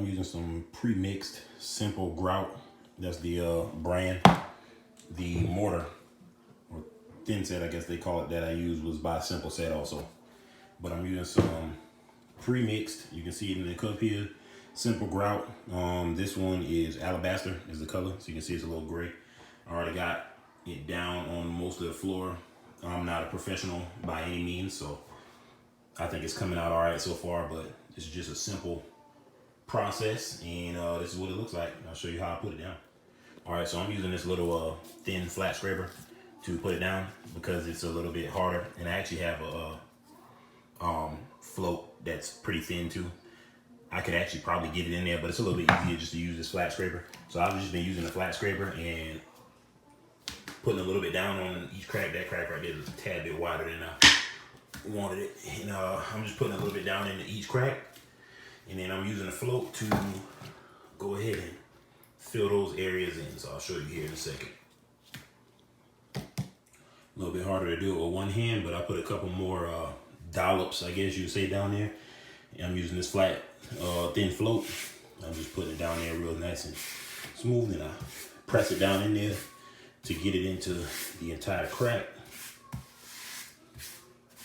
I'm using some pre-mixed simple grout. That's the brand. The mortar, or thin set, I guess they call it, that I use was by Simple Set also. But I'm using some pre-mixed. You can see it in the cup here. Simple grout. This one is alabaster is the color, so you can see it's a little gray. I already got it down on most of the floor. I'm not a professional by any means, so I think it's coming out all right so far, but it's just a simple process, and this is what it looks like. I'll show you how I put it down. All right, so I'm using this little thin flat scraper to put it down because it's a little bit harder, and I actually have a float that's pretty thin too. I could actually probably get it in there, but it's a little bit easier just to use this flat scraper. So I've just been using the flat scraper and putting a little bit down on each crack. That crack right there is a tad bit wider than I wanted it, and I'm just putting a little bit down into each crack, and then I'm using the float to go ahead and fill those areas in. So I'll show you here in a second. A little bit harder to do it with one hand, but I put a couple more dollops, I guess you would say, down there. And I'm using this flat, thin float. I'm just putting it down there real nice and smooth, and I press it down in there to get it into the entire crack.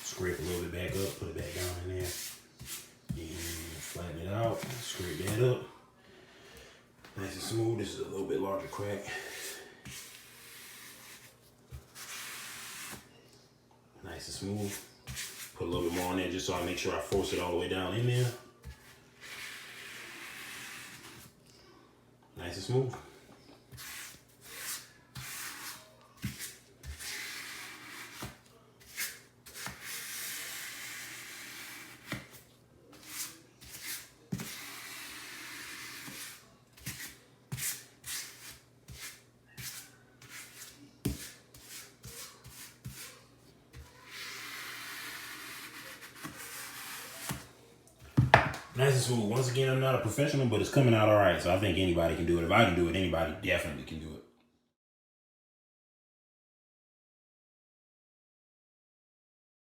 Scrape a little bit back up, put it back down in there, and flatten it out, scrape that up. Nice and smooth. This is a little bit larger crack. Nice and smooth. Put a little bit more on there just so I make sure I force it all the way down in there. Nice and smooth. Nice and smooth. Once again, I'm not a professional, but it's coming out all right. So I think anybody can do it. If I can do it, anybody definitely can do it.